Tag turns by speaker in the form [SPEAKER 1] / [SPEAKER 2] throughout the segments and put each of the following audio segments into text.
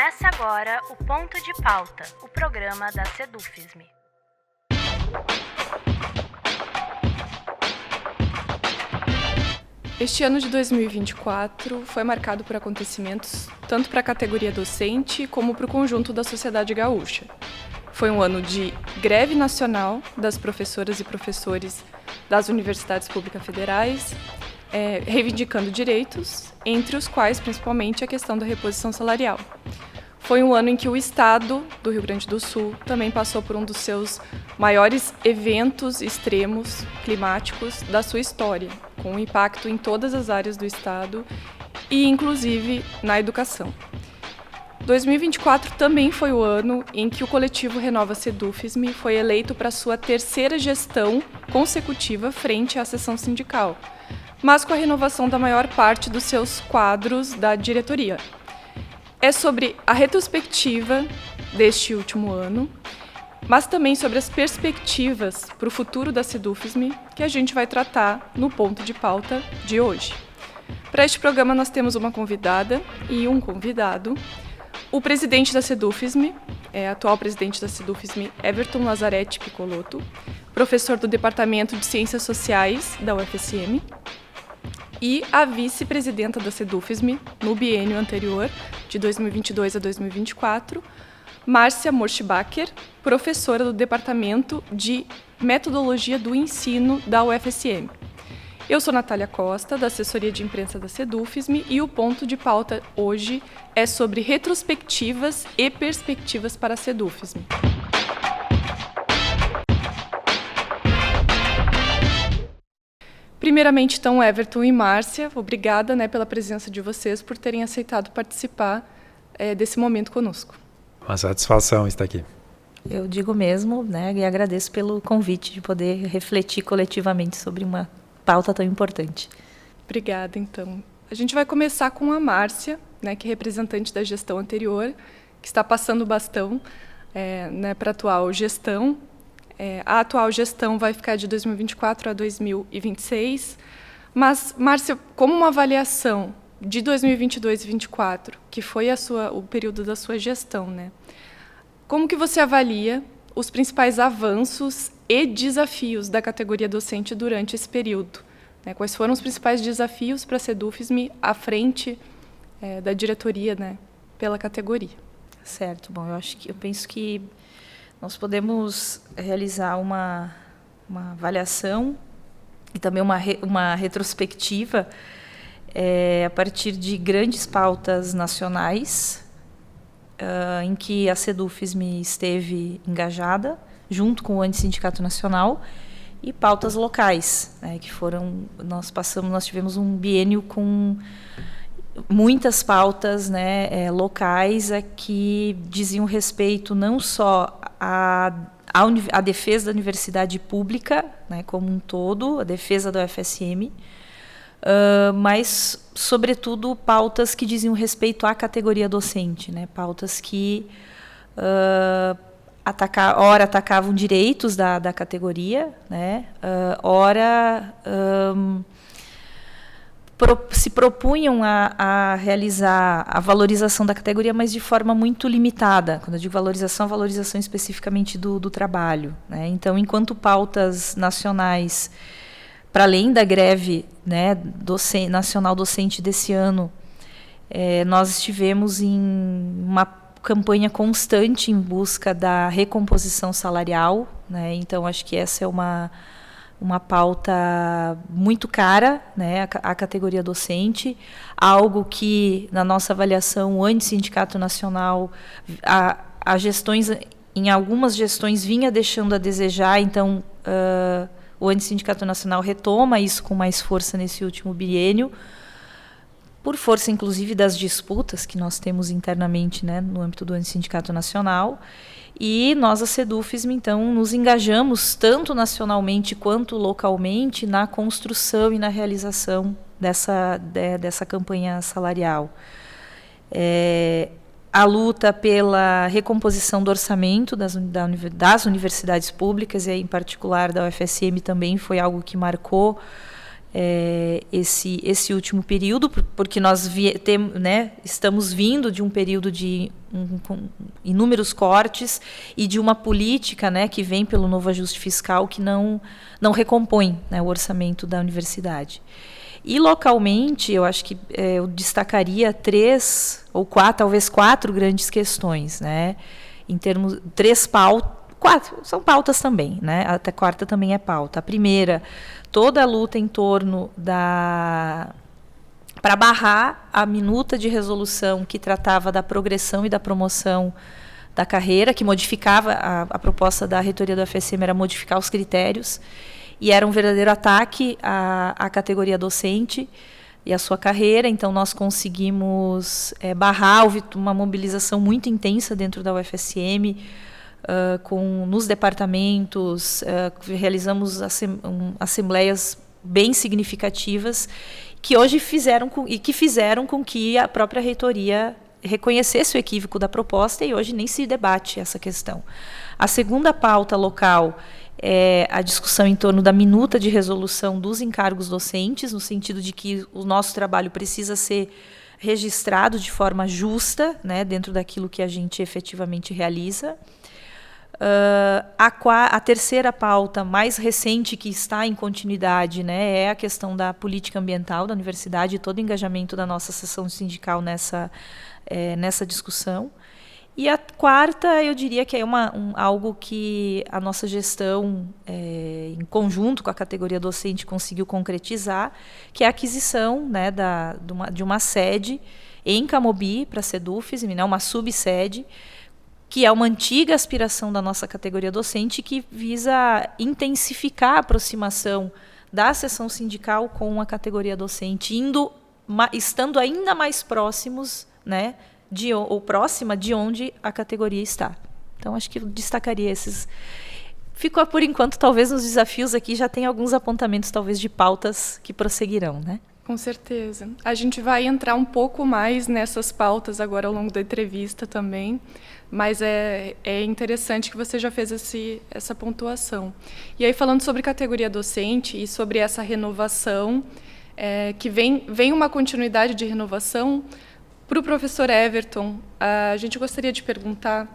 [SPEAKER 1] Começa agora o Ponto de Pauta, o programa da Sedufisme.
[SPEAKER 2] Este ano de 2024 foi marcado por acontecimentos tanto para a categoria docente como para o conjunto da sociedade gaúcha. Foi um ano de greve nacional das professoras e professores das universidades públicas federais, reivindicando direitos, entre os quais principalmente a questão da reposição salarial. Foi um ano em que o Estado do Rio Grande do Sul também passou por um dos seus maiores eventos extremos climáticos da sua história, com impacto em todas as áreas do Estado e, inclusive, na educação. 2024 também foi o ano em que o coletivo Renova Sedufisme foi eleito para sua terceira gestão consecutiva frente à seção sindical, mas com a renovação da maior parte dos seus quadros da diretoria. É sobre a retrospectiva deste último ano, mas também sobre as perspectivas para o futuro da Sedufisme que a gente vai tratar no ponto de pauta de hoje. Para este programa nós temos uma convidada e um convidado. O presidente da Sedufisme, atual presidente da Sedufisme, Everton Lazzaretti Piccolotto, professor do Departamento de Ciências Sociais da UFSM, e a vice-presidenta da Sedufisme, no biênio anterior, de 2022 a 2024, Márcia Morschbacher, professora do Departamento de Metodologia do Ensino da UFSM. Eu sou Natália Costa, da assessoria de imprensa da Sedufisme, e o ponto de pauta hoje é sobre retrospectivas e perspectivas para a Sedufisme. Primeiramente, então, Everton e Márcia, obrigada pela presença de vocês, por terem aceitado participar desse momento conosco.
[SPEAKER 3] Uma satisfação estar aqui.
[SPEAKER 4] Eu digo mesmo, e agradeço pelo convite de poder refletir coletivamente sobre uma pauta tão importante.
[SPEAKER 2] Obrigada, então. A gente vai começar com a Márcia, que é representante da gestão anterior, que está passando o bastão para a atual gestão. A atual gestão vai ficar de 2024 a 2026, mas, Márcia, como uma avaliação de 2022 e 2024, que foi o período da sua gestão, como que você avalia os principais avanços e desafios da categoria docente durante esse período? Quais foram os principais desafios para a Sedufisme à frente da diretoria pela categoria?
[SPEAKER 4] Certo. Bom, eu penso que nós podemos realizar uma avaliação e também uma retrospectiva a partir de grandes pautas nacionais em que a Sedufisme esteve engajada, junto com o Antissindicato Nacional, e pautas locais, que nós tivemos um biênio com muitas pautas locais que diziam respeito não só à defesa da universidade pública, como um todo, a defesa da UFSM, mas, sobretudo, pautas que diziam respeito à categoria docente, pautas que ora atacavam direitos da categoria, ora se propunham a realizar a valorização da categoria, mas de forma muito limitada. Quando eu digo valorização, valorização especificamente do trabalho. Então, enquanto pautas nacionais, para além da greve nacional docente desse ano, nós estivemos em uma campanha constante em busca da recomposição salarial. Então, acho que essa é uma pauta muito cara à categoria docente, algo que, na nossa avaliação, o Antissindicato Nacional, em algumas gestões, vinha deixando a desejar. Então, o Antissindicato Nacional retoma isso com mais força nesse último biênio, por força, inclusive, das disputas que nós temos internamente no âmbito do Antissindicato Nacional. E nós, a Sedufisme, então, nos engajamos tanto nacionalmente quanto localmente na construção e na realização dessa campanha salarial. A luta pela recomposição do orçamento das universidades públicas, e em particular da UFSM, também foi algo que marcou esse último período, porque nós estamos vindo de um período de com inúmeros cortes e de uma política, né, que vem pelo novo ajuste fiscal que não recompõe, né, o orçamento da universidade. E localmente, eu acho que eu destacaria 3 ou 4, talvez 4 grandes questões, né, em termos 3 pautas. 4 são pautas também, né? Até a 4ª também é pauta. A primeira, toda a luta em torno para barrar a minuta de resolução que tratava da progressão e da promoção da carreira, que modificava a proposta da reitoria do UFSM era modificar os critérios, e era um verdadeiro ataque à categoria docente e à sua carreira. Então nós conseguimos barrar, houve uma mobilização muito intensa dentro da UFSM, nos departamentos, realizamos assembleias bem significativas que hoje fizeram com que a própria reitoria reconhecesse o equívoco da proposta, e hoje nem se debate essa questão. A segunda pauta local é a discussão em torno da minuta de resolução dos encargos docentes, no sentido de que o nosso trabalho precisa ser registrado de forma justa, né, dentro daquilo que a gente efetivamente realiza. A terceira pauta mais recente que está em continuidade, né, é a questão da política ambiental da universidade e todo o engajamento da nossa seção sindical nessa discussão. E a 4ª, eu diria que é algo que a nossa gestão, em conjunto com a categoria docente, conseguiu concretizar, que é a aquisição, né, de uma sede em Camobi para a Sedufs, né, uma subsede, que é uma antiga aspiração da nossa categoria docente, que visa intensificar a aproximação da seção sindical com a categoria docente, estando ainda mais próximos, né, ou próxima de onde a categoria está. Então, acho que eu destacaria esses. Ficou, por enquanto, talvez nos desafios aqui já tem alguns apontamentos, talvez, de pautas que prosseguirão, né?
[SPEAKER 2] Com certeza. A gente vai entrar um pouco mais nessas pautas agora ao longo da entrevista também, mas é interessante que você já fez essa pontuação. E aí, falando sobre categoria docente e sobre essa renovação, que vem uma continuidade de renovação, para o professor Everton, a gente gostaria de perguntar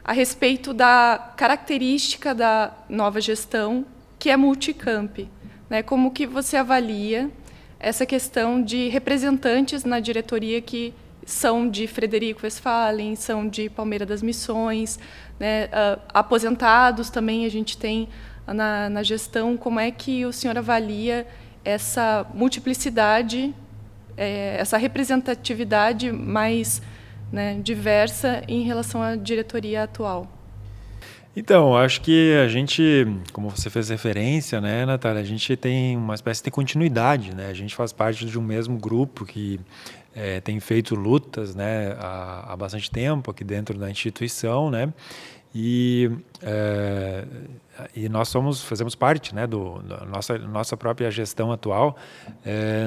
[SPEAKER 2] a respeito da característica da nova gestão, que é multicamp, né? Como que você avalia essa questão de representantes na diretoria que são de Frederico Westphalen, são de Palmeira das Missões, né? Aposentados também a gente tem na gestão. Como é que o senhor avalia essa multiplicidade, essa representatividade mais, né, diversa em relação à diretoria atual?
[SPEAKER 3] Então, acho que a gente, como você fez referência, né, Natália, a gente tem uma espécie de continuidade, né? A gente faz parte de um mesmo grupo que tem feito lutas, né, há bastante tempo aqui dentro da instituição, né? E nós fazemos parte, né, da nossa própria gestão atual.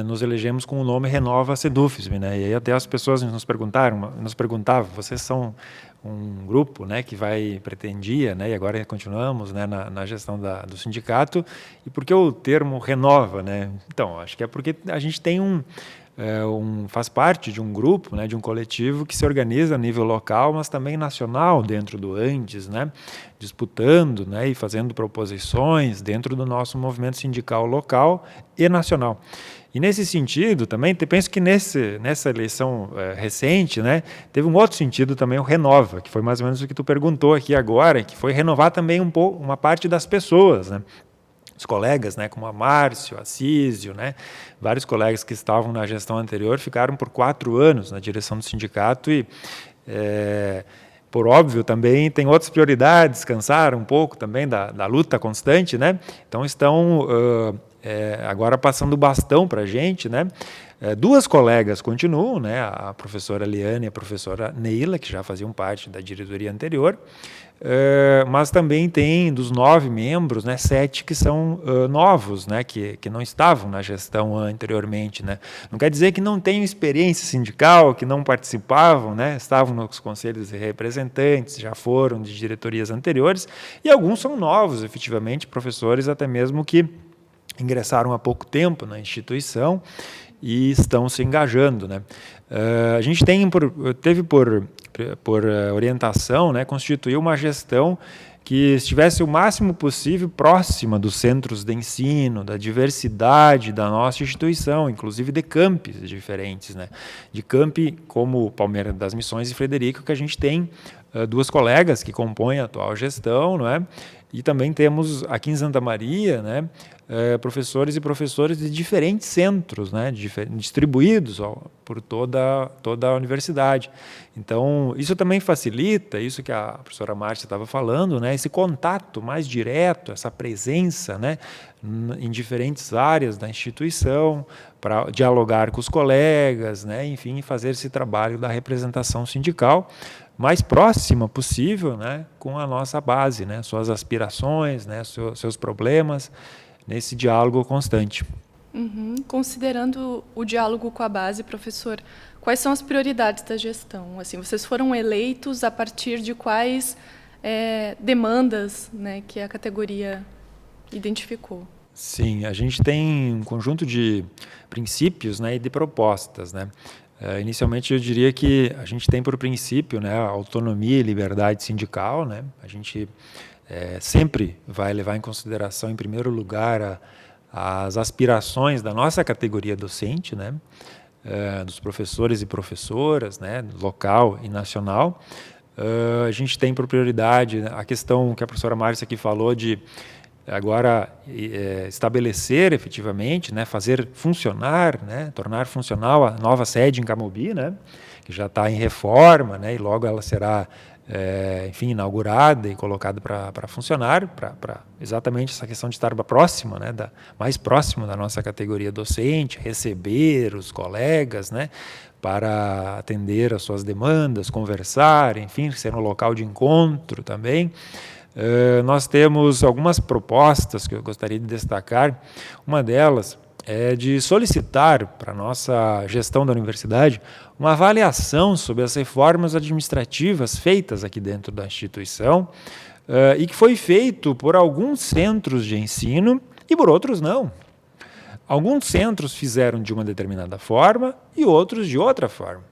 [SPEAKER 3] Nos elegemos com o nome Renova Sedufs, né? E aí até as pessoas nos perguntavam, vocês são um grupo, né, que pretendia, né, e agora continuamos, né, na gestão do sindicato, e por que o termo renova, né? Então, acho que é porque a gente tem faz parte de um grupo, né, de um coletivo que se organiza a nível local, mas também nacional dentro do Andes, né, disputando, né, e fazendo proposições dentro do nosso movimento sindical local e nacional. E nesse sentido também, penso que nessa eleição recente, né, teve um outro sentido também, o renova, que foi mais ou menos o que tu perguntou aqui agora, que foi renovar também uma parte das pessoas, né? Os colegas, né, como a Márcio, a Císio, né, vários colegas que estavam na gestão anterior ficaram por 4 anos na direção do sindicato e, por óbvio, também tem outras prioridades, cansaram um pouco também da luta constante, né? Então estão agora passando o bastão para a gente, né? 2 colegas continuam, né? A professora Liane e a professora Neila, que já faziam parte da diretoria anterior, mas também tem, dos 9 membros, né, 7 que são novos, né, que não estavam na gestão anteriormente, né. Não quer dizer que não tenham experiência sindical, que não participavam, né, estavam nos conselhos de representantes, já foram de diretorias anteriores, e alguns são novos, efetivamente, professores até mesmo que ingressaram há pouco tempo na instituição e estão se engajando, né? A gente teve por orientação, né, constituir uma gestão que estivesse o máximo possível próxima dos centros de ensino, da diversidade da nossa instituição, inclusive de campos diferentes, né? De campi como Palmeira das Missões e Frederico, que a gente tem duas colegas que compõem a atual gestão, não é? E também temos aqui em Santa Maria, né, professores e professoras de diferentes centros, né, distribuídos por toda a universidade. Então, isso também facilita, isso que a professora Márcia estava falando, né, esse contato mais direto, essa presença, né, em diferentes áreas da instituição, para dialogar com os colegas, né, enfim, fazer esse trabalho da representação sindical mais próxima possível, né, com a nossa base, né, suas aspirações, né, seus problemas, nesse diálogo constante.
[SPEAKER 2] Considerando o diálogo com a base, professor, quais são as prioridades da gestão? Assim, vocês foram eleitos a partir de quais demandas, né, que a categoria identificou?
[SPEAKER 3] Sim, a gente tem um conjunto de princípios, né, e de propostas, né. Inicialmente eu diria que a gente tem por princípio, né, a autonomia e liberdade sindical, né. A gente sempre vai levar em consideração, em primeiro lugar, as aspirações da nossa categoria docente, né, dos professores e professoras, né, local e nacional. A gente tem por prioridade a questão que a professora Márcia aqui falou de agora estabelecer efetivamente, né, fazer funcionar, né, tornar funcional a nova sede em Camobi, né, que já está em reforma, né, e logo ela será enfim, inaugurada e colocada para funcionar, para exatamente essa questão de estar próxima, né, mais próximo da nossa categoria docente, receber os colegas, né, para atender às suas demandas, conversar, enfim, ser um local de encontro também. Nós temos algumas propostas que eu gostaria de destacar. Uma delas é de solicitar para a nossa gestão da universidade uma avaliação sobre as reformas administrativas feitas aqui dentro da instituição e que foi feito por alguns centros de ensino e por outros não. Alguns centros fizeram de uma determinada forma e outros de outra forma.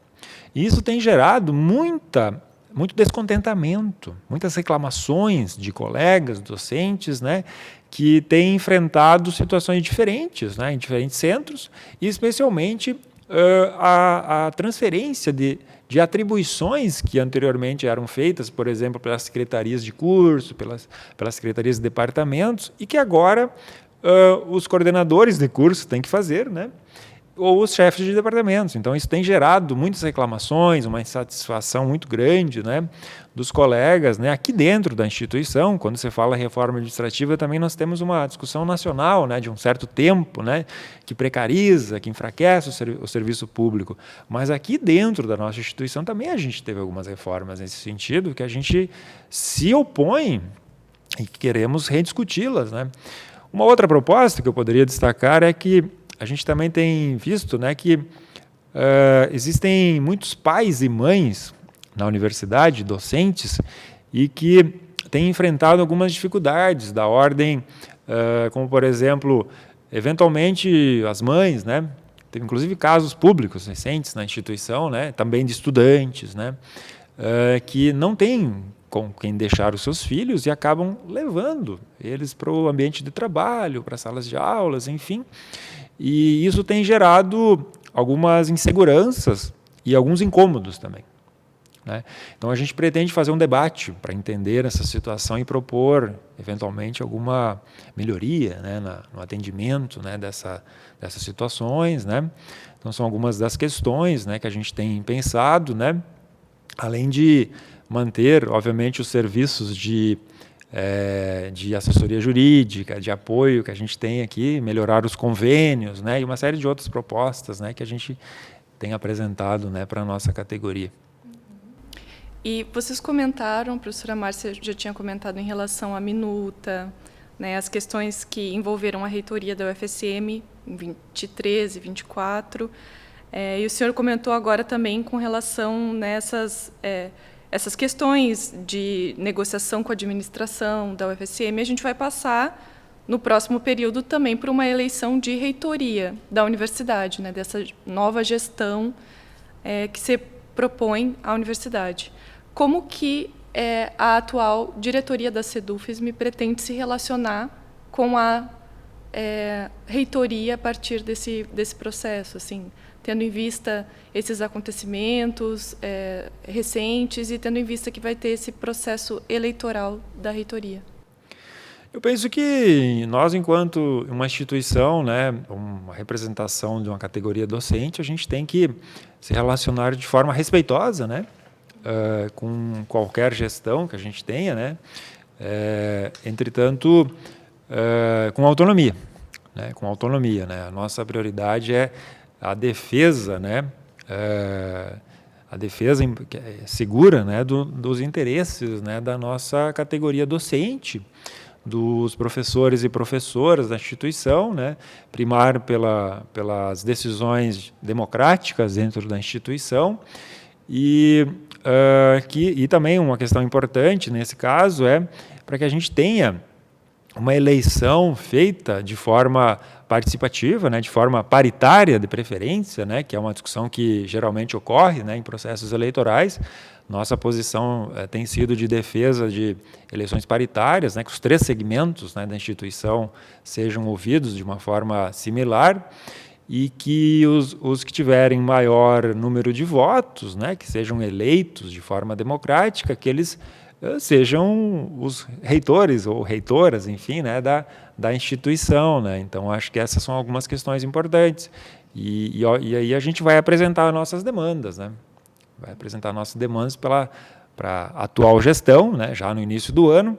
[SPEAKER 3] E isso tem gerado muito descontentamento, muitas reclamações de colegas, docentes, né, que têm enfrentado situações diferentes, né, em diferentes centros, e especialmente a transferência de atribuições que anteriormente eram feitas, por exemplo, pelas secretarias de curso, pelas secretarias de departamentos, e que agora os coordenadores de curso têm que fazer, né, ou os chefes de departamentos. Então, isso tem gerado muitas reclamações, uma insatisfação muito grande, né, dos colegas, né, aqui dentro da instituição. Quando se fala reforma administrativa, também nós temos uma discussão nacional, né, de um certo tempo, né, que precariza, que enfraquece o serviço público. Mas aqui dentro da nossa instituição também a gente teve algumas reformas nesse sentido, que a gente se opõe e queremos rediscuti-las, né. Uma outra proposta que eu poderia destacar é que a gente também tem visto, né, que existem muitos pais e mães na universidade, docentes, e que têm enfrentado algumas dificuldades da ordem, como, por exemplo, eventualmente as mães, né, teve inclusive casos públicos recentes na instituição, né, também de estudantes, né, que não têm com quem deixar os seus filhos e acabam levando eles para o ambiente de trabalho, para salas de aulas, enfim. E isso tem gerado algumas inseguranças e alguns incômodos também, né? Então, a gente pretende fazer um debate para entender essa situação e propor, eventualmente, alguma melhoria, né, no atendimento, né, dessas situações, né? Então, são algumas das questões, né, que a gente tem pensado, né? Além de manter, obviamente, os serviços de assessoria jurídica, de apoio que a gente tem aqui, melhorar os convênios, né, e uma série de outras propostas, né, que a gente tem apresentado, né, para a nossa categoria.
[SPEAKER 2] E vocês comentaram, a professora Márcia já tinha comentado em relação à minuta, né, as questões que envolveram a reitoria da UFSM em 23 e 24, e o senhor comentou agora também com relação nessas essas questões de negociação com a administração da UFSM. A gente vai passar no próximo período também para uma eleição de reitoria da universidade, né, dessa nova gestão que se propõe à universidade. Como que a atual diretoria da SEDUFISM pretende se relacionar com a reitoria a partir desse processo, assim, tendo em vista esses acontecimentos recentes e tendo em vista que vai ter esse processo eleitoral da reitoria?
[SPEAKER 3] Eu penso que nós, enquanto uma instituição, né, uma representação de uma categoria docente, a gente tem que se relacionar de forma respeitosa, né, com qualquer gestão que a gente tenha, né, entretanto, com autonomia, né, com autonomia, né. A nossa prioridade é a defesa, né, a defesa segura, né, dos interesses, né, da nossa categoria docente, dos professores e professoras da instituição, né, primar pelas decisões democráticas dentro da instituição e também uma questão importante nesse caso é para que a gente tenha uma eleição feita de forma participativa, né, de forma paritária de preferência, né, que é uma discussão que geralmente ocorre, né, em processos eleitorais. Nossa posição tem sido de defesa de eleições paritárias, né, que os 3 segmentos, né, da instituição sejam ouvidos de uma forma similar e que os que tiverem maior número de votos, né, que sejam eleitos de forma democrática, que eles sejam os reitores ou reitoras, enfim, né, da instituição, né? Então, acho que essas são algumas questões importantes. E aí a gente vai apresentar nossas demandas, né? Vai apresentar nossas demandas para a atual gestão, né, já no início do ano,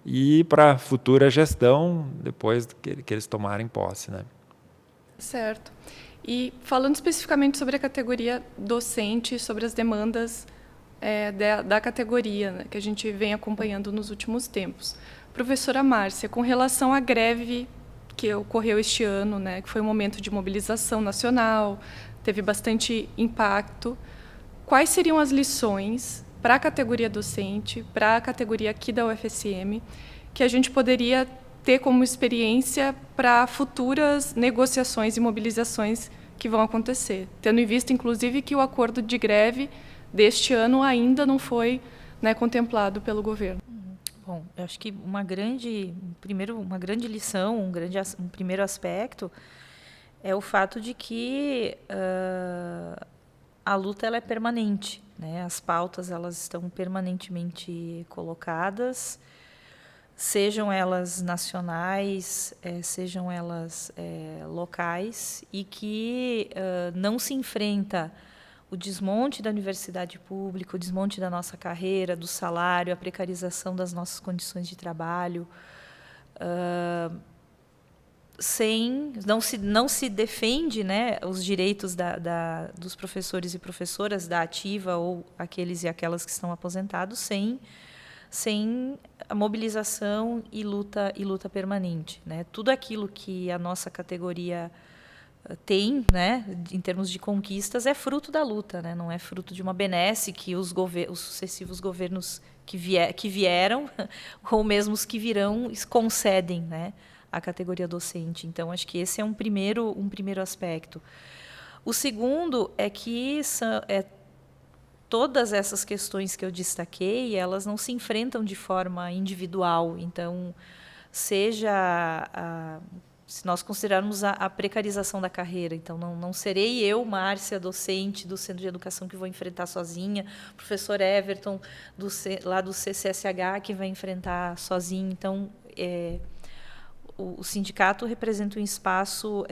[SPEAKER 3] e para a futura gestão, depois que eles tomarem posse, né?
[SPEAKER 2] Certo. E falando especificamente sobre a categoria docente, sobre as demandas da categoria, né, que a gente vem acompanhando nos últimos tempos. Professora Márcia, com relação à greve que ocorreu este ano, né, que foi um momento de mobilização nacional, teve bastante impacto, quais seriam as lições para a categoria docente, para a categoria aqui da UFSM, que a gente poderia ter como experiência para futuras negociações e mobilizações que vão acontecer, tendo em vista, inclusive, que o acordo de greve deste ano ainda não foi, né, contemplado pelo governo?
[SPEAKER 4] Bom, eu acho que uma grande lição, um primeiro aspecto é o fato de que a luta ela é permanente, né? As pautas elas estão permanentemente colocadas, sejam elas nacionais, sejam elas locais, e que não se enfrenta o desmonte da universidade pública, o desmonte da nossa carreira, do salário, a precarização das nossas condições de trabalho, não se defende, né, os direitos dos professores e professoras da ativa ou aqueles e aquelas que estão aposentados sem a mobilização e luta permanente, né? Tudo aquilo que a nossa categoria tem, né, em termos de conquistas, é fruto da luta, né? Não é fruto de uma benesse que os sucessivos governos que vieram ou mesmo os que virão concedem, né, à categoria docente. Então, acho que esse é um primeiro aspecto. O segundo é que todas essas questões que eu destaquei, elas não se enfrentam de forma individual. Então, se nós considerarmos a precarização da carreira, então não serei eu, Márcia, docente do Centro de Educação, que vou enfrentar sozinha, o professor Everton, lá do CCSH, que vai enfrentar sozinho. Então, o sindicato representa um espaço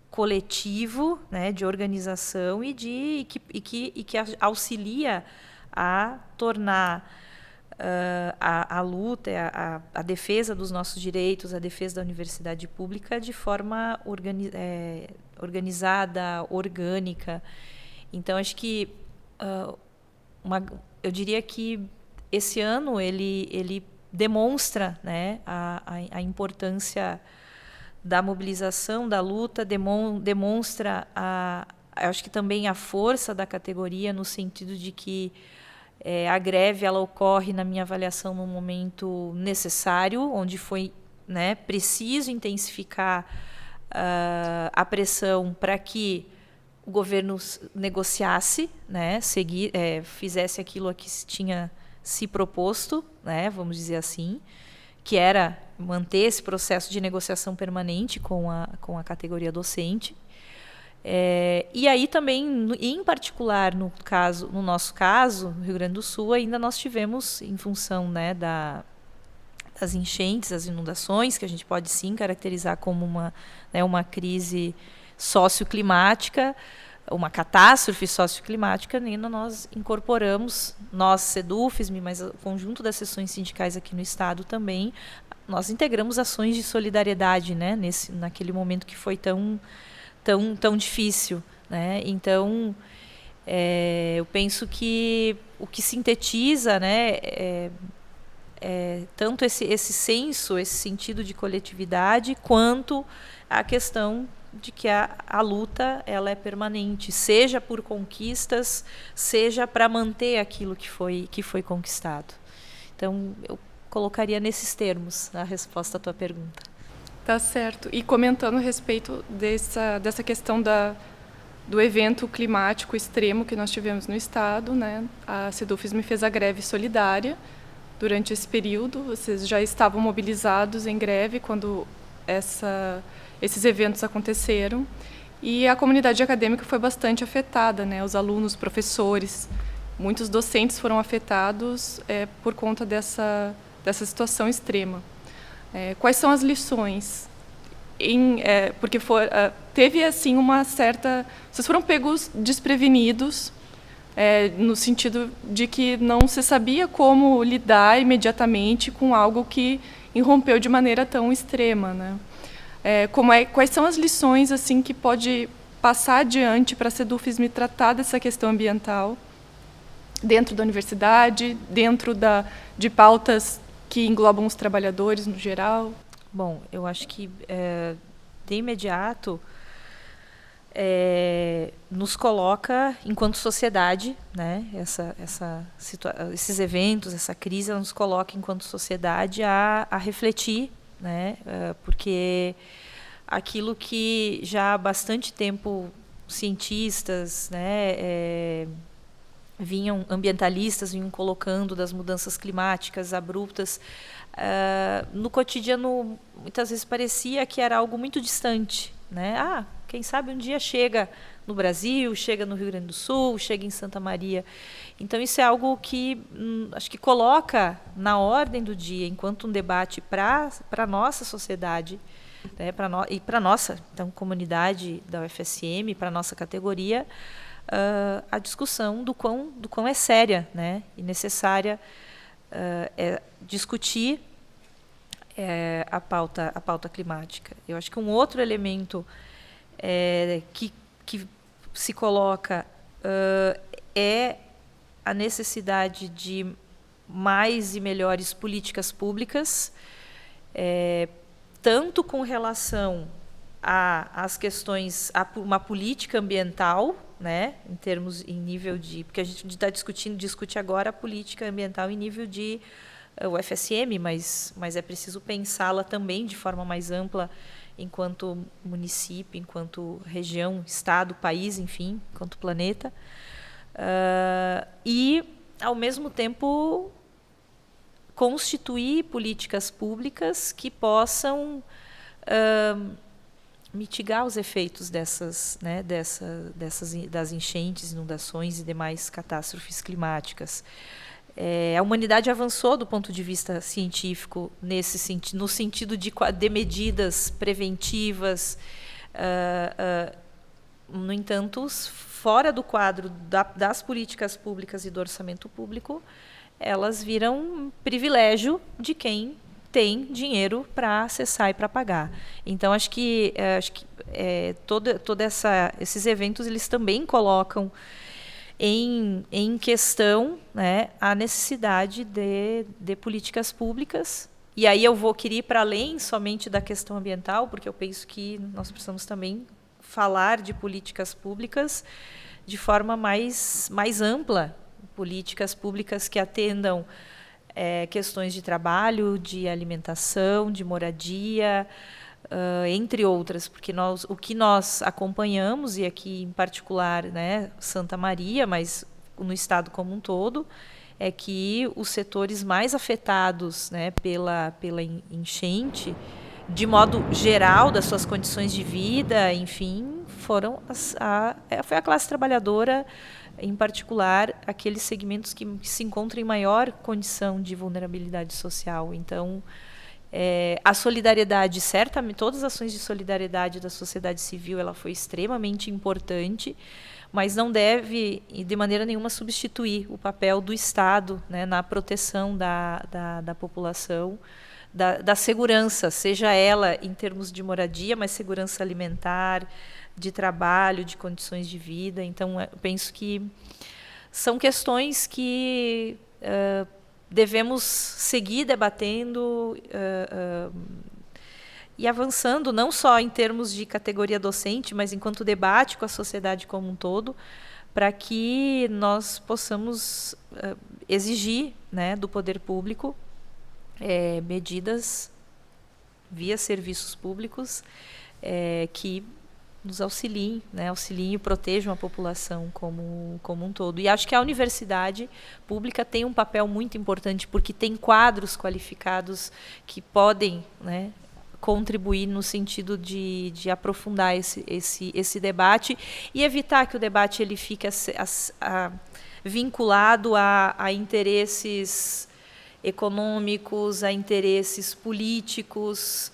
[SPEAKER 4] coletivo, né, de organização e que auxilia a tornar a luta, a defesa dos nossos direitos, a defesa da universidade pública de forma organizada, orgânica. Então, acho que eu diria que esse ano ele demonstra, né, a importância da mobilização, da luta, demonstra acho que também a força da categoria, no sentido de que a greve ela ocorre, na minha avaliação, num momento necessário, onde foi né, preciso intensificar a pressão para que o governo negociasse, né, fizesse aquilo a que se tinha se proposto, né, vamos dizer assim, que era manter esse processo de negociação permanente com a categoria docente. E aí também, em particular, no nosso caso, no Rio Grande do Sul, ainda nós tivemos, em função, né, das enchentes, das inundações, que a gente pode sim caracterizar como uma crise socioclimática, uma catástrofe socioclimática, ainda nós incorporamos, nós, SEDUFSM, mas o conjunto das seções sindicais aqui no Estado também, nós integramos ações de solidariedade, né, naquele momento que foi tão difícil, né? Então, eu penso que o que sintetiza, né, tanto esse senso, esse sentido de coletividade, quanto a questão de que a luta ela é permanente, seja por conquistas, seja para manter aquilo que foi conquistado. Então, eu colocaria nesses termos a resposta à tua pergunta.
[SPEAKER 2] Tá certo. E comentando a respeito dessa questão do evento climático extremo que nós tivemos no Estado, né? A SEDUFSM fez a greve solidária durante esse período. Vocês já estavam mobilizados em greve quando esses eventos aconteceram. E a comunidade acadêmica foi bastante afetada, né? Os alunos, professores, muitos docentes foram afetados por conta dessa situação extrema. Quais são as lições? Porque teve assim uma certa... Vocês foram pegos desprevenidos, no sentido de que não se sabia como lidar imediatamente com algo que irrompeu de maneira tão extrema, né? Quais são as lições assim que pode passar adiante para a SEDUFSM tratar dessa questão ambiental dentro da universidade, dentro de pautas que englobam os trabalhadores no geral?
[SPEAKER 4] Bom, eu acho que, de imediato, nos coloca, enquanto sociedade, né, esses eventos, essa crise, ela nos coloca, enquanto sociedade, a refletir, né, porque aquilo que já há bastante tempo cientistas, né, ambientalistas vinham colocando das mudanças climáticas abruptas, no cotidiano muitas vezes parecia que era algo muito distante, né? Quem sabe um dia chega no Brasil, chega no Rio Grande do Sul, chega em Santa Maria. Então isso é algo que acho que coloca na ordem do dia, enquanto um debate para a nossa sociedade, né, e para a nossa comunidade da UFSM, para a nossa categoria, a discussão do quão é séria, né, e necessária discutir a pauta climática. Eu acho que um outro elemento que se coloca é a necessidade de mais e melhores políticas públicas, tanto com relação às questões, a uma política ambiental, né, em nível de... Porque a gente discute agora a política ambiental em nível de UFSM, mas é preciso pensá-la também de forma mais ampla, enquanto município, enquanto região, estado, país, enfim, enquanto planeta. E, ao mesmo tempo, constituir políticas públicas que possam mitigar os efeitos das enchentes, inundações e demais catástrofes climáticas. A humanidade avançou do ponto de vista científico no sentido de medidas preventivas. No entanto, fora do quadro das políticas públicas e do orçamento público, elas viram privilégio de quem tem dinheiro para acessar e para pagar. Então, acho que esses eventos eles também colocam em questão, né, a necessidade de políticas públicas. E aí eu queria ir para além somente da questão ambiental, porque eu penso que nós precisamos também falar de políticas públicas de forma mais ampla, políticas públicas que atendam questões de trabalho, de alimentação, de moradia, entre outras, porque o que nós acompanhamos, e aqui em particular, né, Santa Maria, mas no estado como um todo, é que os setores mais afetados, né, pela enchente, de modo geral, das suas condições de vida, enfim, foi a classe trabalhadora, em particular, aqueles segmentos que se encontram em maior condição de vulnerabilidade social. Então, a solidariedade, certamente, todas as ações de solidariedade da sociedade civil, ela foi extremamente importante, mas não deve, de maneira nenhuma, substituir o papel do Estado, né, na proteção da população, da segurança, seja ela em termos de moradia, mas segurança alimentar, de trabalho, de condições de vida. Então, eu penso que são questões que devemos seguir debatendo e avançando, não só em termos de categoria docente, mas enquanto debate com a sociedade como um todo, para que nós possamos exigir, né, do poder público medidas via serviços públicos que nos auxiliem, né, auxiliem e protejam a população como um todo. E acho que a universidade pública tem um papel muito importante, porque tem quadros qualificados que podem, né, contribuir no sentido de aprofundar esse debate e evitar que o debate ele fique vinculado a interesses econômicos, a interesses políticos,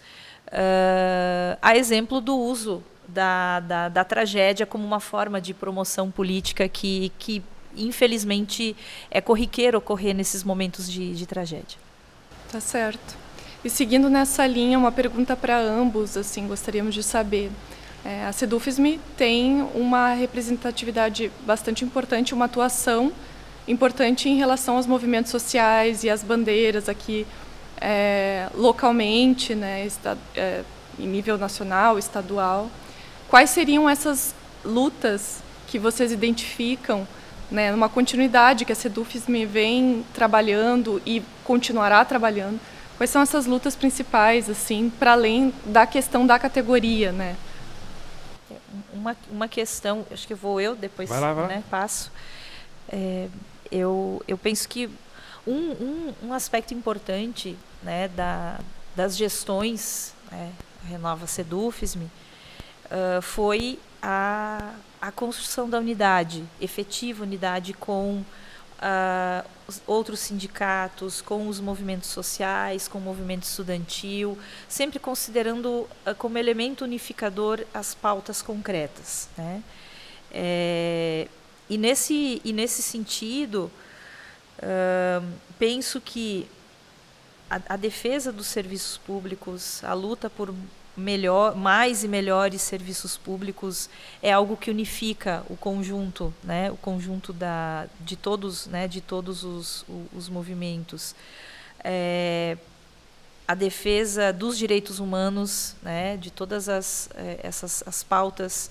[SPEAKER 4] a exemplo do uso da tragédia como uma forma de promoção política que infelizmente é corriqueiro ocorrer nesses momentos de tragédia.
[SPEAKER 2] Tá certo. E seguindo nessa linha, uma pergunta para ambos, assim, gostaríamos de saber. A Sedufism tem uma representatividade bastante importante, uma atuação importante em relação aos movimentos sociais e às bandeiras aqui localmente, né, em nível nacional, estadual. Quais seriam essas lutas que vocês identificam, né, numa continuidade que a Sedufism vem trabalhando e continuará trabalhando? Quais são essas lutas principais, assim, para além da questão da categoria, né?
[SPEAKER 4] Uma questão, acho que eu depois
[SPEAKER 3] vai lá.
[SPEAKER 4] Né, passo. Eu penso que um aspecto importante, né, das gestões, né, Renova Sedufism, foi a construção da unidade, efetiva unidade com os outros sindicatos, com os movimentos sociais, com o movimento estudantil, sempre considerando como elemento unificador as pautas concretas, né? E nesse sentido, penso que a defesa dos serviços públicos, a luta por mais e melhores serviços públicos é algo que unifica o conjunto, né, o conjunto de todos, né, de todos os movimentos. A defesa dos direitos humanos, né, de todas essas pautas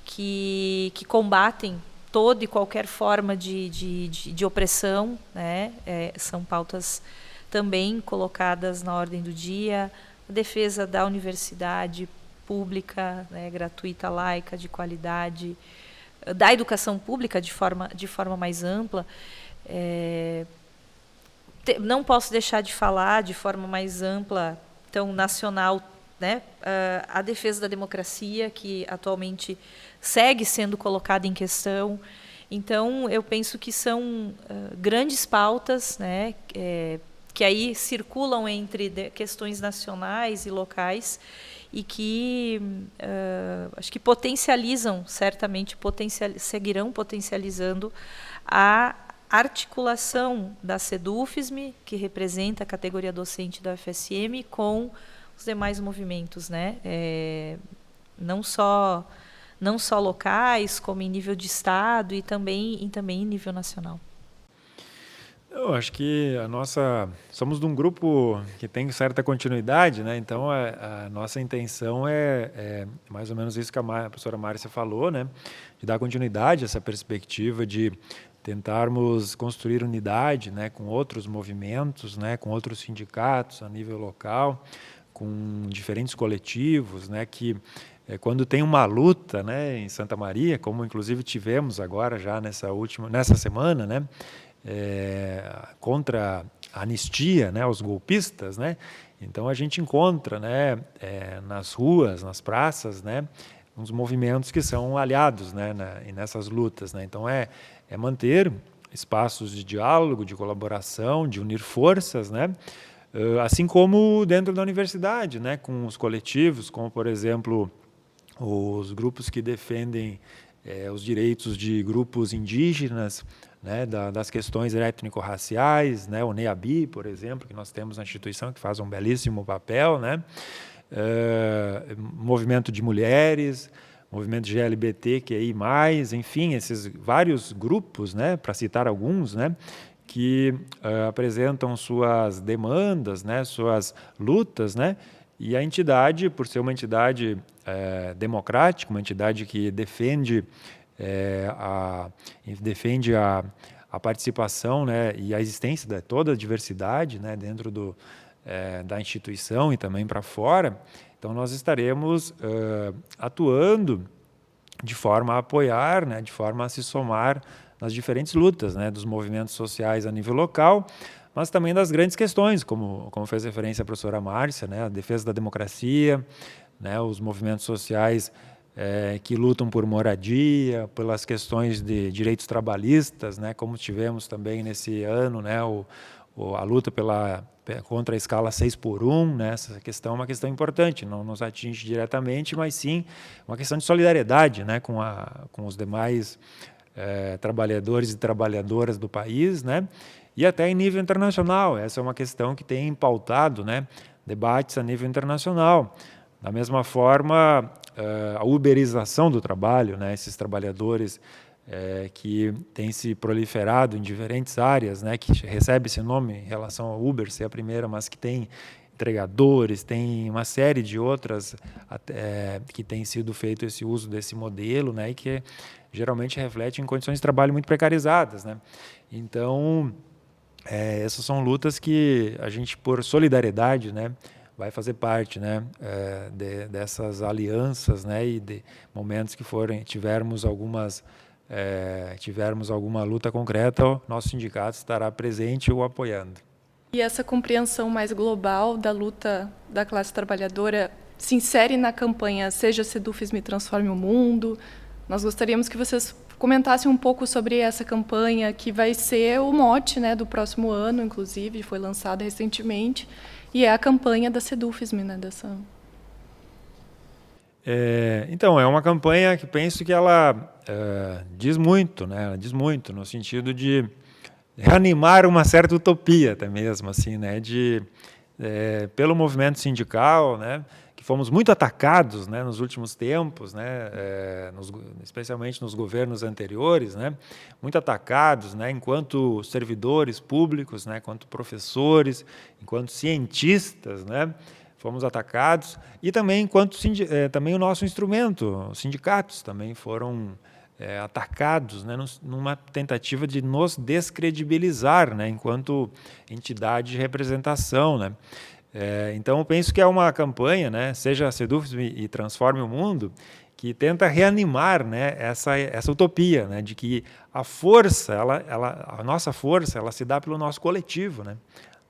[SPEAKER 4] que combatem toda e qualquer forma de opressão, né, são pautas também colocadas na ordem do dia. A defesa da universidade pública, né, gratuita, laica, de qualidade, da educação pública de forma mais ampla. Não posso deixar de falar de forma mais ampla, tão nacional, né, a defesa da democracia, que atualmente segue sendo colocada em questão. Então, eu penso que são grandes pautas, né, que aí circulam entre questões nacionais e locais e que acho que potencializam, certamente seguirão potencializando a articulação da Sedufism, que representa a categoria docente da UFSM, com os demais movimentos, né? Não só locais, como em nível de estado e também em nível nacional.
[SPEAKER 3] Eu acho que somos de um grupo que tem certa continuidade, né? Então a nossa intenção é mais ou menos isso que a professora Márcia falou, né? De dar continuidade a essa perspectiva de tentarmos construir unidade, né, com outros movimentos, né, com outros sindicatos a nível local, com diferentes coletivos, né, que quando tem uma luta, né, em Santa Maria, como inclusive tivemos agora já nessa semana, né, contra a anistia, né, aos golpistas, né, então a gente encontra, né, nas ruas, nas praças, né, uns movimentos que são aliados, né, nessas lutas, né, então é manter espaços de diálogo, de colaboração, de unir forças, né, assim como dentro da universidade, né, com os coletivos, como por exemplo os grupos que defendem os direitos de grupos indígenas, né, das questões étnico-raciais, né, o NEABI, por exemplo, que nós temos na instituição, que faz um belíssimo papel, né, movimento de mulheres, movimento de LGBTQI+, enfim, esses vários grupos, né, para citar alguns, né, que apresentam suas demandas, né, suas lutas, né, e a entidade, por ser uma entidade democrática, uma entidade que defende a participação, né, e a existência de toda a diversidade, né, dentro da instituição e também para fora, então nós estaremos atuando de forma a apoiar, né, de forma a se somar nas diferentes lutas, né, dos movimentos sociais a nível local, mas também das grandes questões, como fez referência a professora Márcia, né, a defesa da democracia, né, os movimentos sociais que lutam por moradia, pelas questões de direitos trabalhistas, né, como tivemos também nesse ano, né, a luta contra a escala 6x1, né, essa questão é uma questão importante, não nos atinge diretamente, mas sim uma questão de solidariedade, né, com os demais trabalhadores e trabalhadoras do país, né, e até em nível internacional. Essa é uma questão que tem pautado, né, debates a nível internacional. Da mesma forma, a uberização do trabalho, né, esses trabalhadores que têm se proliferado em diferentes áreas, né, que recebe esse nome em relação ao Uber ser a primeira, mas que tem entregadores, tem uma série de outras que tem sido feito esse uso desse modelo, né, e que geralmente reflete em condições de trabalho muito precarizadas, né. Então, essas são lutas que a gente, por solidariedade, né, vai fazer parte, né, dessas alianças, né, e de momentos que tivermos alguma luta concreta, o nosso sindicato estará presente ou apoiando.
[SPEAKER 2] E essa compreensão mais global da luta da classe trabalhadora se insere na campanha Seja Sedufisme Transforme o Mundo. Nós gostaríamos que vocês comentassem um pouco sobre essa campanha, que vai ser o mote, né, do próximo ano, inclusive, foi lançada recentemente, e é a campanha da Sedufisme, né, dessa...
[SPEAKER 3] Então, é uma campanha que penso que ela diz muito, né, ela diz muito no sentido de reanimar uma certa utopia até mesmo, assim, né, pelo movimento sindical, né, que fomos muito atacados, né, nos últimos tempos, né, especialmente nos governos anteriores, né, muito atacados, né, enquanto servidores públicos, né, enquanto professores, enquanto cientistas, né, fomos atacados, e também enquanto também o nosso instrumento, os sindicatos também foram atacados, né, numa tentativa de nos descredibilizar, né, enquanto entidade de representação, né. Então, eu penso que é uma campanha, né, Seja Sedufisme e Transforme o Mundo, que tenta reanimar, né, essa utopia, né, de que a força, a nossa força, ela se dá pelo nosso coletivo, né.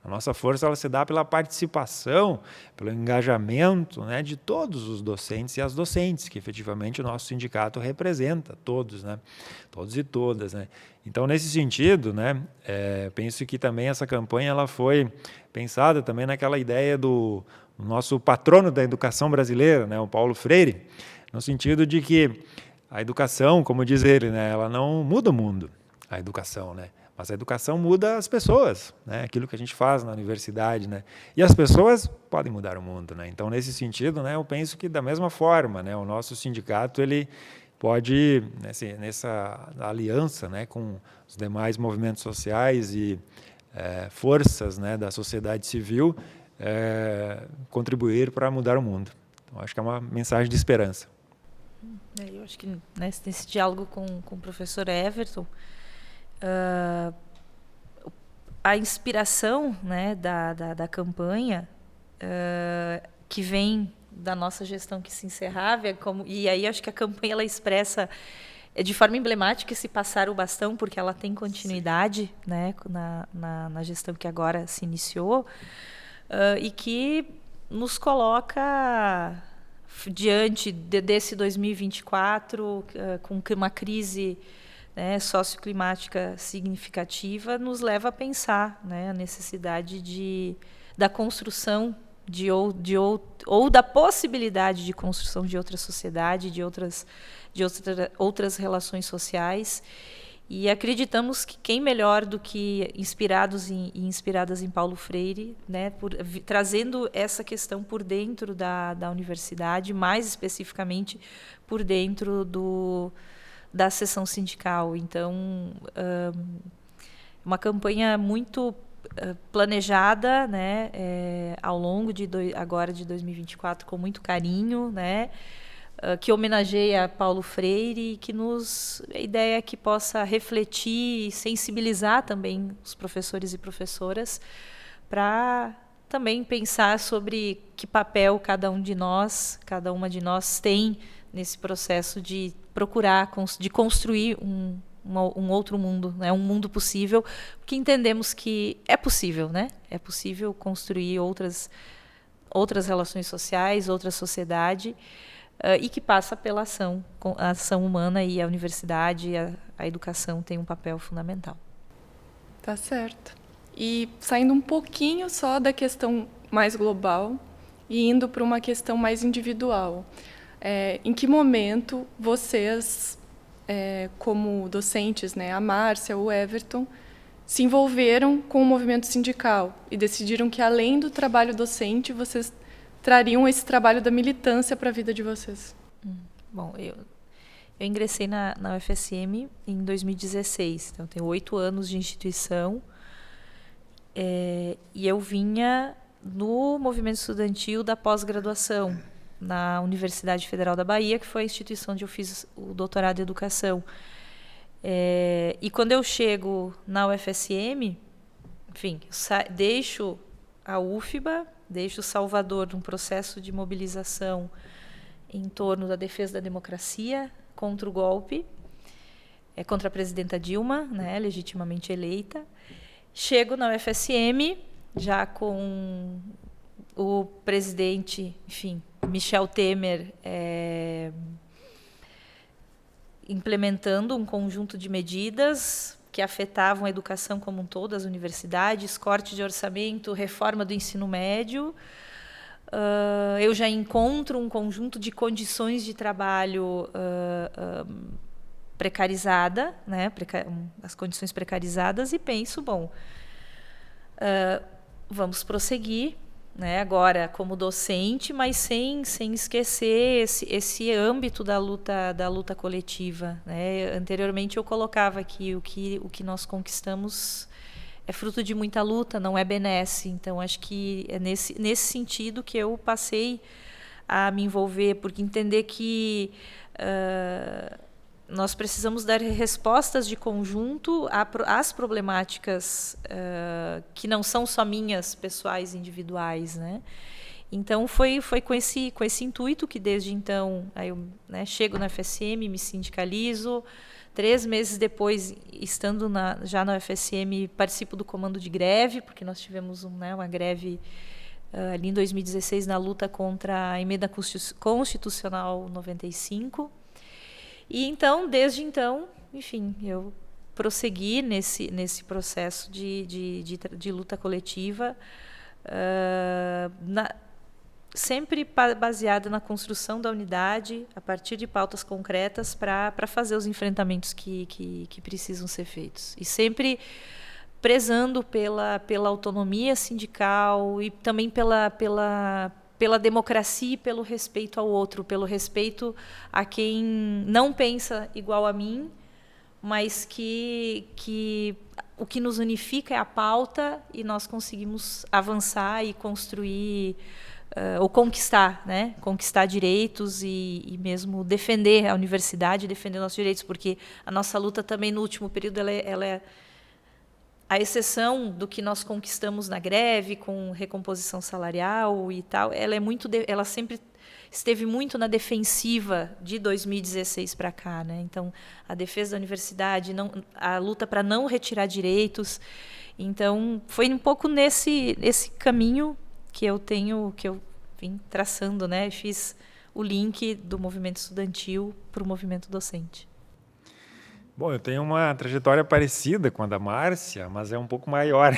[SPEAKER 3] A nossa força ela se dá pela participação, pelo engajamento, né, de todos os docentes e as docentes, que efetivamente o nosso sindicato representa, todos, né, todos e todas, né. Então, nesse sentido, né, penso que também essa campanha ela foi pensada também naquela ideia do nosso patrono da educação brasileira, né, o Paulo Freire, no sentido de que a educação, como diz ele, né, ela não muda o mundo, a educação, né. Mas a educação muda as pessoas, né? Aquilo que a gente faz na universidade, né? E as pessoas podem mudar o mundo, né? Então, nesse sentido, né, eu penso que da mesma forma, né, o nosso sindicato ele pode, nessa aliança, né, com os demais movimentos sociais e forças, né, da sociedade civil, contribuir para mudar o mundo. Então, acho que é uma mensagem de esperança.
[SPEAKER 4] Eu acho que nesse diálogo com o professor Everton, A inspiração, né, da campanha, que vem da nossa gestão que se encerrava, e aí acho que a campanha ela expressa de forma emblemática esse passar o bastão, porque ela tem continuidade, né, na gestão que agora se iniciou, e que nos coloca diante desse 2024, com uma crise, né, socioclimática significativa, nos leva a pensar, né, a necessidade da construção ou da possibilidade de construção de outra sociedade, de outras relações sociais. E acreditamos que quem melhor do que inspirados e inspiradas em Paulo Freire, né, trazendo essa questão por dentro da universidade, mais especificamente por dentro da seção sindical. Então, uma campanha muito planejada, né, ao longo agora de 2024, com muito carinho, né, que homenageia Paulo Freire, e que a ideia é que possa refletir e sensibilizar também os professores e professoras para também pensar sobre que papel cada uma de nós tem nesse processo de procurar, de construir um outro mundo, né? Um mundo possível, porque entendemos que é possível, né? É possível construir outras relações sociais, outra sociedade, e que passa pela a ação humana, e a universidade, a educação tem um papel fundamental.
[SPEAKER 2] Tá certo. E saindo um pouquinho só da questão mais global e indo para uma questão mais individual, em que momento vocês, como docentes, né, a Márcia, o Everton, se envolveram com o movimento sindical e decidiram que, além do trabalho docente, vocês trariam esse trabalho da militância para a vida de vocês?
[SPEAKER 4] Bom, eu ingressei na UFSM em 2016, então eu tenho 8 anos de instituição, e eu vinha no movimento estudantil da pós-graduação na Universidade Federal da Bahia, que foi a instituição onde eu fiz o doutorado em educação. E quando eu chego na UFSM, enfim, deixo a UFBA, deixo Salvador num processo de mobilização em torno da defesa da democracia contra o golpe, contra a presidenta Dilma, né, legitimamente eleita. Chego na UFSM, já com o presidente, enfim, Michel Temer, implementando um conjunto de medidas que afetavam a educação como um todo, as universidades, corte de orçamento, reforma do ensino médio. Eu já encontro um conjunto de condições de trabalho precarizada, né, as condições precarizadas, e penso, bom, vamos prosseguir, né, agora como docente, mas sem esquecer esse âmbito da luta coletiva, né? Anteriormente eu colocava que o que nós conquistamos é fruto de muita luta, não é benesse. Então acho que é nesse sentido que eu passei a me envolver, porque entender que nós precisamos dar respostas de conjunto às problemáticas que não são só minhas, pessoais, individuais, né? Então foi com esse intuito que desde então aí eu, né, chego na UFSM, me sindicalizo. 3 meses depois, estando já na UFSM, participo do comando de greve, porque nós tivemos uma greve ali em 2016 na luta contra a emenda constitucional 95. E então, desde então, enfim, eu prossegui nesse processo de luta coletiva, sempre baseada na construção da unidade, a partir de pautas concretas, para fazer os enfrentamentos que precisam ser feitos. E sempre prezando pela autonomia sindical e também pela democracia e pelo respeito ao outro, pelo respeito a quem não pensa igual a mim, mas que o que nos unifica é a pauta e nós conseguimos avançar e construir ou conquistar, né? Conquistar direitos e mesmo defender a universidade, defender nossos direitos, porque a nossa luta também no último período ela é a exceção do que nós conquistamos na greve com recomposição salarial e tal, ela sempre esteve muito na defensiva de 2016 para cá, né? Então, a defesa da universidade, a luta para não retirar direitos. Então, foi um pouco nesse caminho que eu vim traçando, né? Fiz o link do movimento estudantil para o movimento docente.
[SPEAKER 3] Bom, eu tenho uma trajetória parecida com a da Márcia, mas é um pouco maior.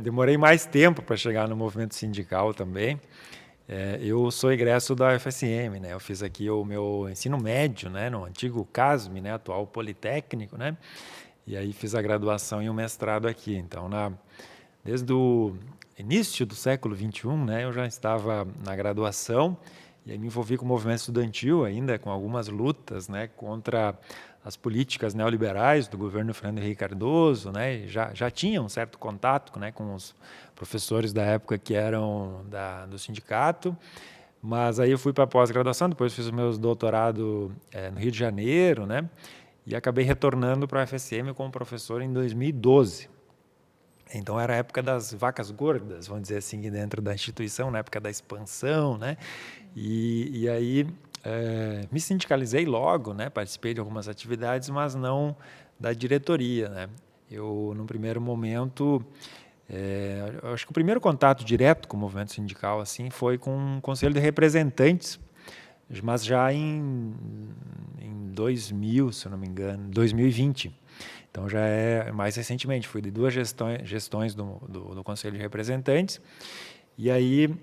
[SPEAKER 3] Demorei mais tempo para chegar no movimento sindical também. Eu sou egresso da UFSM, né? Eu fiz aqui o meu ensino médio, né? No antigo CASM, né? Atual Politécnico, né? E aí fiz a graduação e o mestrado aqui. Então, desde o início do século XXI, né? Eu já estava na graduação e aí me envolvi com o movimento estudantil ainda, com algumas lutas, né? Contra as políticas neoliberais do governo Fernando Henrique Cardoso, né? Já tinha um certo contato, né, com os professores da época que eram do sindicato, mas aí eu fui para a pós-graduação, depois fiz o meu doutorado no Rio de Janeiro, né? E acabei retornando para a UFSM como professor em 2012. Então era a época das vacas gordas, vamos dizer assim, dentro da instituição, na época da expansão, né? E aí me sindicalizei logo, né? Participei de algumas atividades, mas não da diretoria, né? Eu, no primeiro momento, acho que o primeiro contato direto com o movimento sindical assim, foi com o Conselho de Representantes, mas já em 2000, se eu não me engano, 2020. Então já é mais recentemente, fui de 2 gestões do Conselho de Representantes. E aí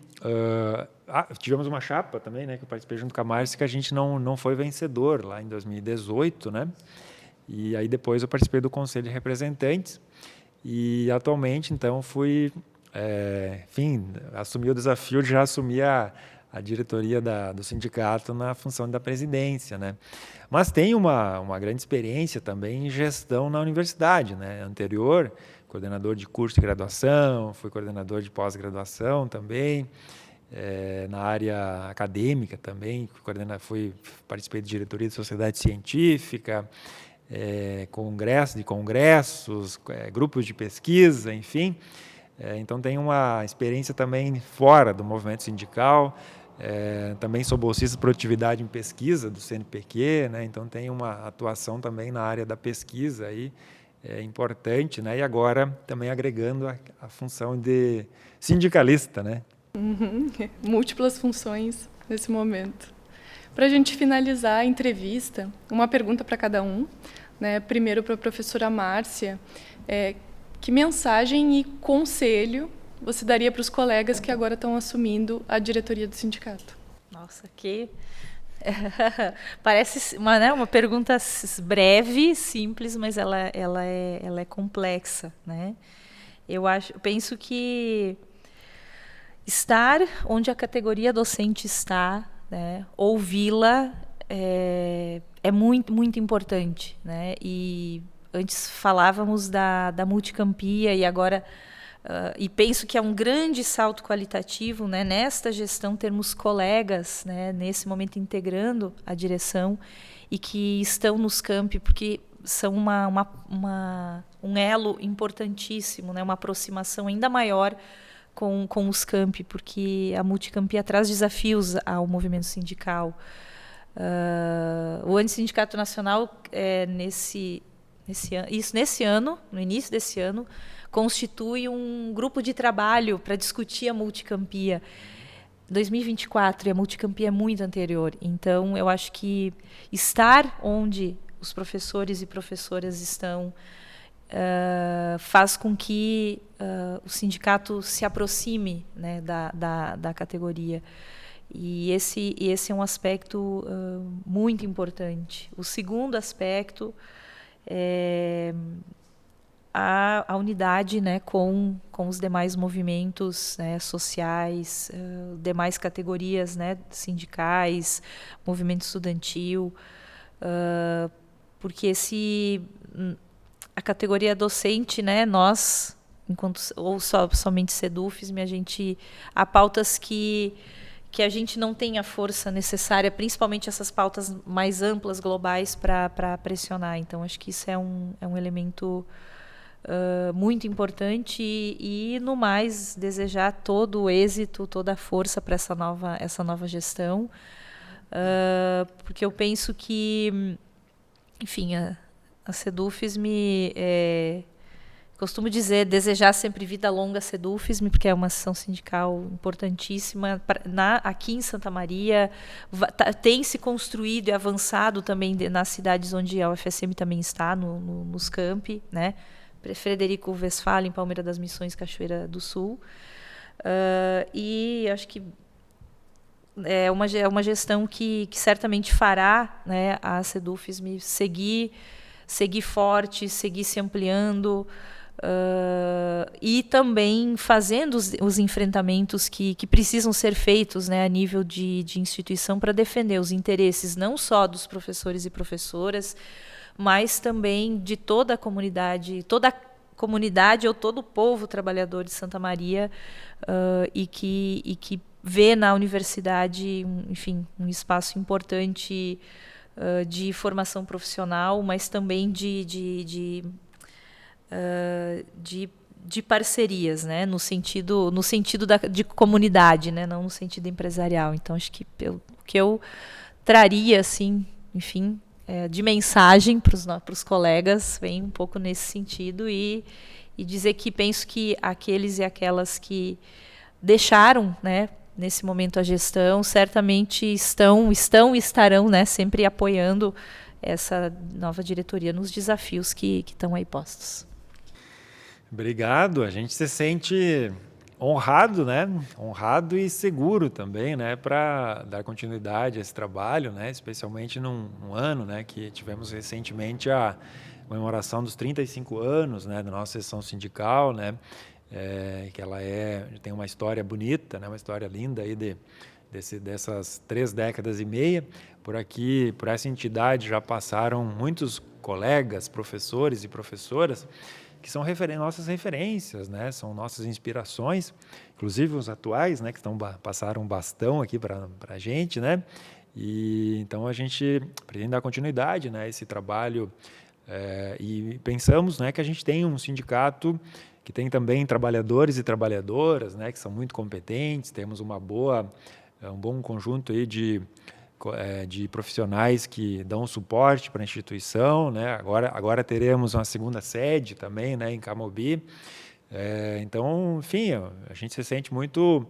[SPEAKER 3] tivemos uma chapa também, né, que eu participei junto com a Márcia, que a gente não foi vencedor lá em 2018, né? E aí depois eu participei do Conselho de Representantes e atualmente então fui, assumi o desafio de já assumir a diretoria do sindicato na função da presidência, né? Mas tenho uma grande experiência também em gestão na universidade, né? Anterior, coordenador de curso de graduação, fui coordenador de pós-graduação também, na área acadêmica também, participei de diretoria de sociedade científica, congressos, grupos de pesquisa, enfim. Então tenho uma experiência também fora do movimento sindical. Também sou bolsista de produtividade em pesquisa do CNPq, né? Então tenho uma atuação também na área da pesquisa aí, importante, né? E agora também agregando a função de sindicalista, né?
[SPEAKER 2] Múltiplas funções nesse momento. Para a gente finalizar a entrevista, uma pergunta para cada um, né? Primeiro para a professora Márcia, que mensagem e conselho você daria para os colegas que agora estão assumindo a diretoria do sindicato?
[SPEAKER 4] Nossa, parece uma pergunta breve, simples, mas ela é complexa, né? Eu penso que estar onde a categoria docente está, né, ouvi-la é muito, muito importante, né? E antes falávamos da multicampia e agora e penso que é um grande salto qualitativo, né, nesta gestão termos colegas, né, nesse momento integrando a direção e que estão nos campi, porque são um elo importantíssimo, né, uma aproximação ainda maior com os campi, porque a multicampia traz desafios ao movimento sindical. O Antissindicato Nacional, nesse ano, no início desse ano, constitui um grupo de trabalho para discutir a multicampia. 2024, e a multicampia é muito anterior. Então, eu acho que estar onde os professores e professoras estão faz com que o sindicato se aproxime, né, da categoria. E esse é um aspecto muito importante. O segundo aspecto é a unidade, né, com os demais movimentos, né, sociais, demais categorias, né, sindicais, movimento estudantil, porque a categoria docente, né, nós, ou somente Sedufism, há pautas que a gente não tem a força necessária, principalmente essas pautas mais amplas, globais, para pressionar. Então, acho que isso é um elemento muito importante e, no mais, desejar todo o êxito, toda a força para essa nova gestão, porque eu penso que, enfim, a Sedufism, costumo desejar sempre vida longa a Sedufism, porque é uma associação sindical importantíssima. Aqui em Santa Maria, tem se construído e avançado também nas cidades onde a UFSM também está, nos campi, né? Frederico Westphalen, Palmeira das Missões, Cachoeira do Sul. E acho que é uma gestão que certamente fará, né, a Sedufism seguir forte, seguir se ampliando, e também fazendo os enfrentamentos que precisam ser feitos, né, a nível de instituição, para defender os interesses não só dos professores e professoras, mas também de toda a comunidade ou todo o povo trabalhador de Santa Maria, e que vê na universidade, enfim, um espaço importante de formação profissional, mas também de parcerias, né, no sentido de comunidade, né, não no sentido empresarial. Então, acho que o que eu traria, assim, enfim, de mensagem para os colegas vem um pouco nesse sentido, e dizer que penso que aqueles e aquelas que deixaram, né, nesse momento a gestão, certamente estão e estarão, né, sempre apoiando essa nova diretoria nos desafios que estão aí postos.
[SPEAKER 3] Obrigado. A gente se sente honrado, né? Honrado e seguro também, né? Para dar continuidade a esse trabalho, né? Especialmente num ano, né? Que tivemos recentemente a comemoração dos 35 anos, né? Da nossa sessão sindical, né? Que ela tem uma história bonita, né? Uma história linda aí dessas 3 décadas e meia. Por aqui, por essa entidade, já passaram muitos colegas, professores e professoras que são nossas referências, né? São nossas inspirações, inclusive os atuais, né? Que passaram um bastão aqui para a gente, né? E então a gente pretende dar continuidade, né, a esse trabalho, e pensamos, né, que a gente tem um sindicato que tem também trabalhadores e trabalhadoras, né, que são muito competentes. Temos um bom conjunto aí de profissionais que dão suporte para a instituição, né? Agora teremos uma segunda sede também, né, em Camobi. Então, enfim, a gente se sente muito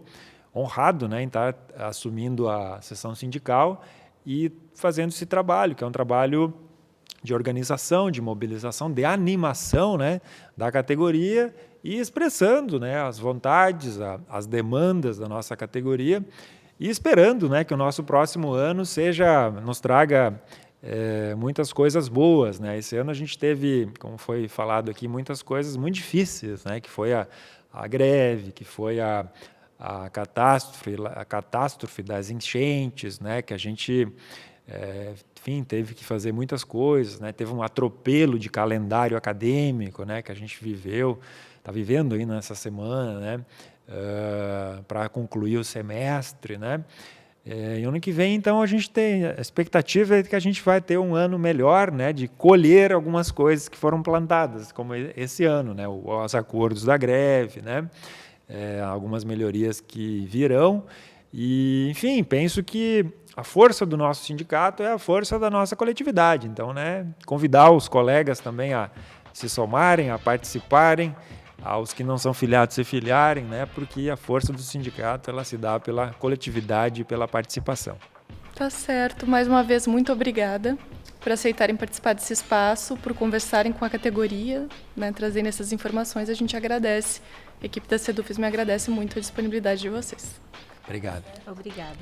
[SPEAKER 3] honrado, né, em estar assumindo a sessão sindical e fazendo esse trabalho, que é um trabalho de organização, de mobilização, de animação, né, da categoria, e expressando, né, as vontades, as demandas da nossa categoria, e esperando, né, que o nosso próximo ano nos traga muitas coisas boas, né? Esse ano a gente teve, como foi falado aqui, muitas coisas muito difíceis, né? Que foi a greve, que foi a catástrofe das enchentes, né? Que a gente, enfim, teve que fazer muitas coisas, né? Teve um atropelo de calendário acadêmico, né? Que a gente está vivendo aí nessa semana, né? Para concluir o semestre, né? E ano que vem, então, a gente tem a expectativa de que a gente vai ter um ano melhor, né, de colher algumas coisas que foram plantadas, como esse ano, né, os acordos da greve, né, algumas melhorias que virão. E, enfim, penso que a força do nosso sindicato é a força da nossa coletividade. Então, né, convidar os colegas também a se somarem, a participarem, aos que não são filiados se filiarem, né? Porque a força do sindicato ela se dá pela coletividade e pela participação.
[SPEAKER 2] Tá certo. Mais uma vez, muito obrigada por aceitarem participar desse espaço, por conversarem com a categoria, né? Trazendo essas informações. A gente agradece. A equipe da Sedufism agradece muito a disponibilidade de vocês.
[SPEAKER 3] Obrigado.
[SPEAKER 4] Obrigada.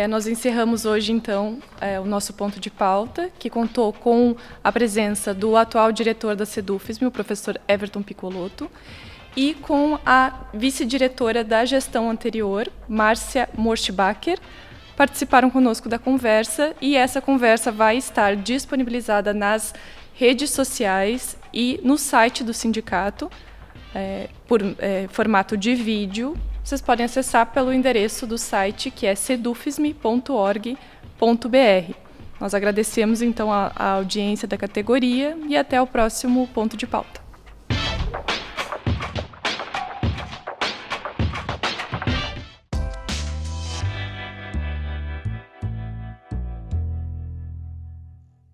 [SPEAKER 2] Nós encerramos hoje, então, o nosso ponto de pauta, que contou com a presença do atual diretor da Sedufism, o professor Everton Piccolotto, e com a vice-diretora da gestão anterior, Márcia Morschbacher. Participaram conosco da conversa, e essa conversa vai estar disponibilizada nas redes sociais e no site do sindicato, por formato de vídeo. Vocês podem acessar pelo endereço do site, que é sedufisme.org.br. Nós agradecemos, então, a audiência da categoria e até o próximo Ponto de Pauta.